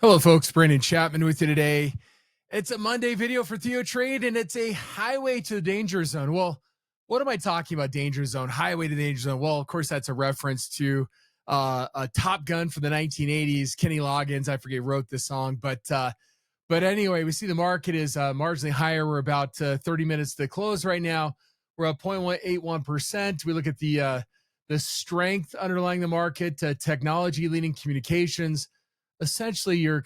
Hello, folks. Brandon Chapman with you today. It's a Monday video for TheoTrade, and it's a highway to the danger zone. Well, what am I talking about? Danger zone, highway to the danger zone. Well, of course, that's a reference to a Top Gun from the 1980s. Kenny Loggins, I forget, wrote this song, but anyway, we see the market is marginally higher. We're about 30 minutes to close right now. We're up 0.81%. We look at the strength underlying the market, technology leading communications. Essentially your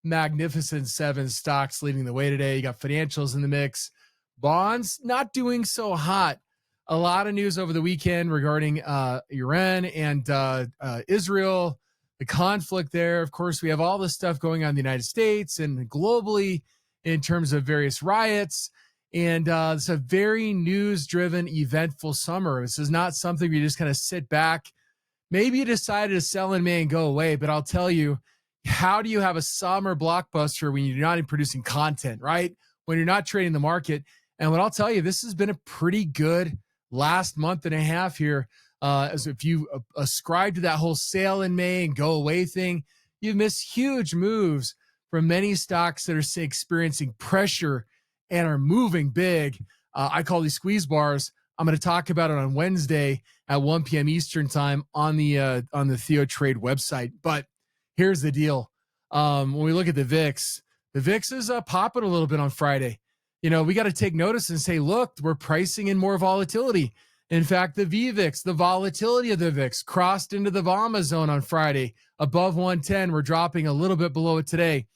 magnificent seven stocks leading the way today. You got financials in the mix. Bonds not doing so hot. A lot of news over the weekend regarding Iran and Israel, the conflict there. Of course, we have all this stuff going on in the United States and globally in terms of various riots. And it's a very news-driven, eventful summer. This is not something you just kind of sit back. Maybe you decided to sell in May and go away, but I'll tell you, how do you have a summer blockbuster when you're not even producing content, right? When you're not trading the market. And what I'll tell you, this has been a pretty good last month and a half here. As if you ascribe to that whole sale in May and go away thing, you've missed huge moves from many stocks that are experiencing pressure and are moving big. I call these squeeze bars. I'm going to talk about it on Wednesday at 1 p.m. Eastern time on the TheoTrade website. But here's the deal. When we look at the VIX is popping a little bit on Friday. You know, we got to take notice and say, look, we're pricing in more volatility. In fact, the VVIX, the volatility of the VIX crossed into the VAMA zone on Friday above 110. We're dropping a little bit below it today.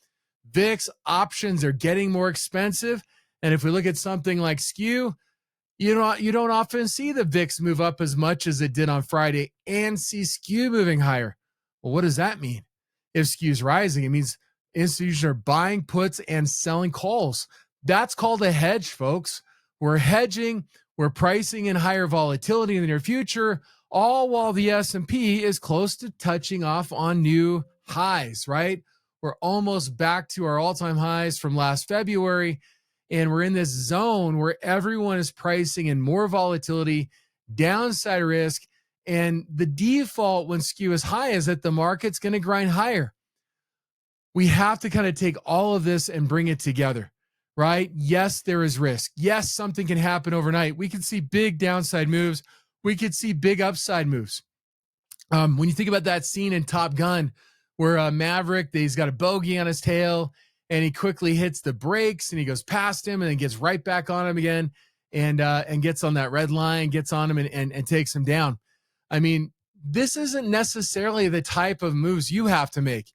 VIX options are getting more expensive. And if we look at something like SKU, you don't often see the VIX move up as much as it did on Friday and see SKU moving higher. Well, what does that mean? If SKU is rising, it means institutions are buying puts and selling calls. That's called a hedge, folks. We're hedging. We're pricing in higher volatility in the near future, all while the S&P is close to touching off on new highs, right? We're almost back to our all-time highs from last February. And we're in this zone where everyone is pricing in more volatility, downside risk, and the default when SKU is high is that the market's going to grind higher. We have to kind of take all of this and bring it together, right? Yes, there is risk. Yes, something can happen overnight. We can see big downside moves. We could see big upside moves. When you think about that scene in Top Gun where Maverick, he's got a bogey on his tail, and he quickly hits the brakes and he goes past him and then gets right back on him again and gets on that red line, gets on him and takes him down. I mean, this isn't necessarily the type of moves you have to make.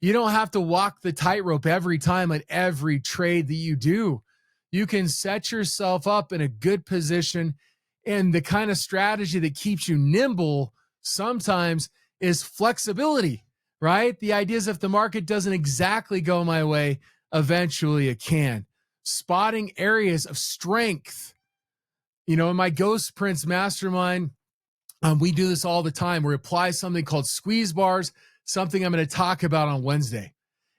You don't have to walk the tightrope every time at every trade that you do. You can set yourself up in a good position, and the kind of strategy that keeps you nimble sometimes is flexibility. Right? The idea is if the market doesn't exactly go my way, eventually it can. Spotting areas of strength. You know, in my Ghost Prince mastermind, we do this all the time. We apply something called squeeze bars, something I'm going to talk about on Wednesday.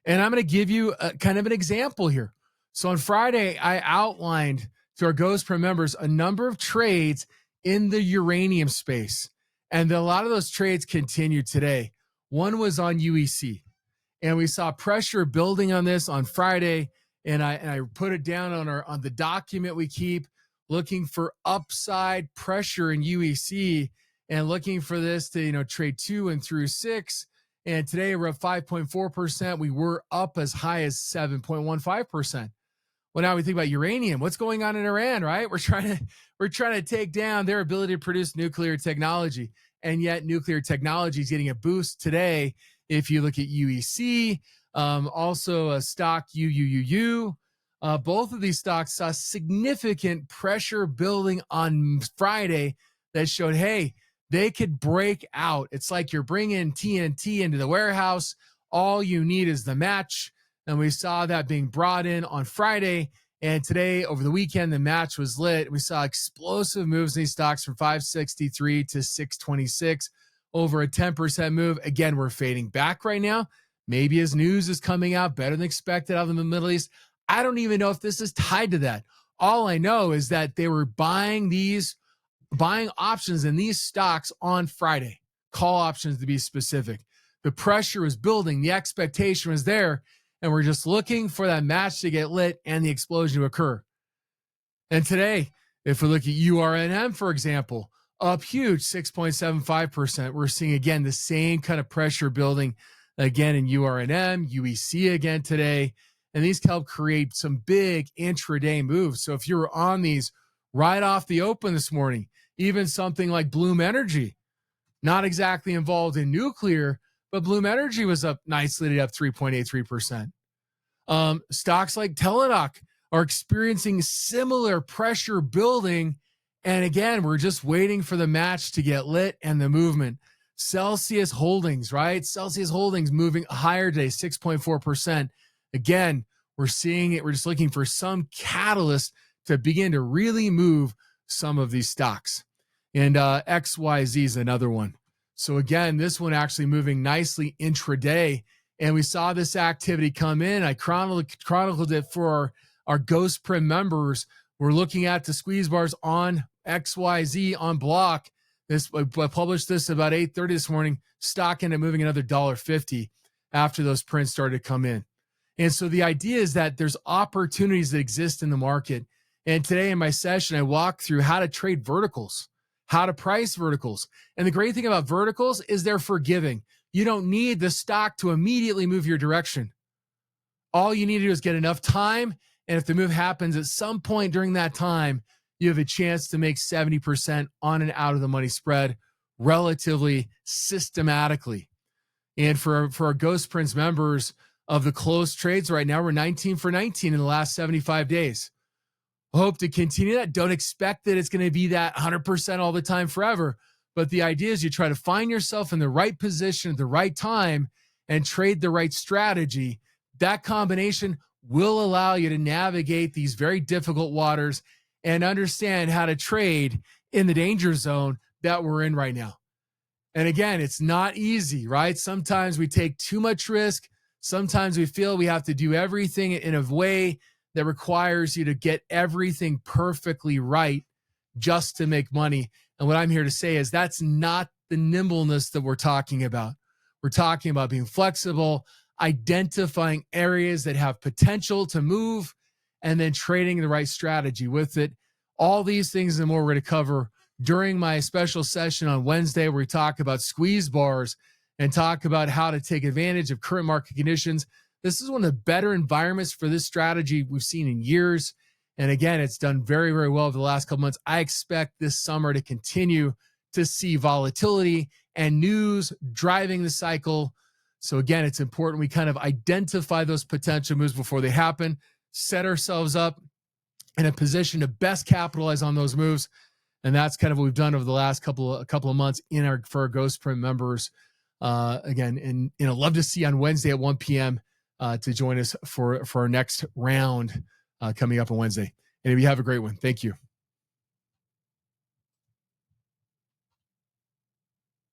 And I'm going to give you a, kind of an example here. So on Friday, I outlined to our Ghost Prince members a number of trades in the uranium space. And a lot of those trades continue today. One was on UEC, and we saw pressure building on this on Friday, and I put it down on the document we keep, looking for upside pressure in UEC and looking for this to trade 2 and through 6. And today we're up 5.4%. We were up as high as 7.15%. Well, now we think about uranium. What's going on in Iran, right? We're trying to take down their ability to produce nuclear technology. And yet nuclear technology is getting a boost today. If you look at UEC, also a stock UUUU, both of these stocks saw significant pressure building on Friday that showed, hey, they could break out. It's like you're bringing TNT into the warehouse. All you need is the match. And we saw that being brought in on Friday. And today, over the weekend, the match was lit. We saw explosive moves in these stocks from 563 to 626, over a 10% move. Again, we're fading back right now. Maybe as news is coming out better than expected out of the Middle East. I don't even know if this is tied to that. All I know is that they were buying options in these stocks on Friday, call options to be specific. The pressure was building. The expectation was there. And we're just looking for that match to get lit and the explosion to occur. And today, if we look at URNM, for example, up huge, 6.75%. We're seeing, again, the same kind of pressure building again in URNM, UEC again today. And these help create some big intraday moves. So if you were on these right off the open this morning, even something like Bloom Energy, not exactly involved in nuclear, but Bloom Energy was up nicely, up 3.83%. Stocks like Teladoc are experiencing similar pressure building. And again, we're just waiting for the match to get lit and the movement. Celsius Holdings, right? Celsius Holdings moving higher today, 6.4%. Again, we're seeing it. We're just looking for some catalyst to begin to really move some of these stocks. And XYZ is another one. So again, this one actually moving nicely intraday. And we saw this activity come in. I chronicled it for our Ghost Prim members. We're looking at the squeeze bars on XYZ on block. I published this about 8:30 this morning. Stock ended up moving another $1.50 after those prints started to come in. And so the idea is that there's opportunities that exist in the market. And today in my session, I walked through how to trade verticals, how to price verticals. And the great thing about verticals is they're forgiving. You don't need the stock to immediately move your direction. All you need to do is get enough time. And if the move happens at some point during that time, you have a chance to make 70% on and out of the money spread relatively systematically. And for our Ghost Prince members of the closed trades right now, we're 19 for 19 in the last 75 days. Hope to continue that. Don't expect that it's going to be that 100% all the time forever. But the idea is you try to find yourself in the right position at the right time and trade the right strategy. That combination will allow you to navigate these very difficult waters and understand how to trade in the danger zone that we're in right now. And again, it's not easy, right? Sometimes we take too much risk. Sometimes we feel we have to do everything in a way that requires you to get everything perfectly right just to make money. And what I'm here to say is that's not the nimbleness that we're talking about. We're talking about being flexible, identifying areas that have potential to move, and then trading the right strategy with it. All these things and more we're going to cover during my special session on Wednesday, where we talk about squeeze bars and talk about how to take advantage of current market conditions. This is one of the better environments for this strategy we've seen in years. And again, it's done very, very well over the last couple months. I expect this summer to continue to see volatility and news driving the cycle. So again, it's important we kind of identify those potential moves before they happen, set ourselves up in a position to best capitalize on those moves. And that's kind of what we've done over the last couple of months for our Ghost Print members. Again, and I'd love to see you on Wednesday at 1 p.m. To join us for our next round coming up on Wednesday. And you have a great one. Thank you.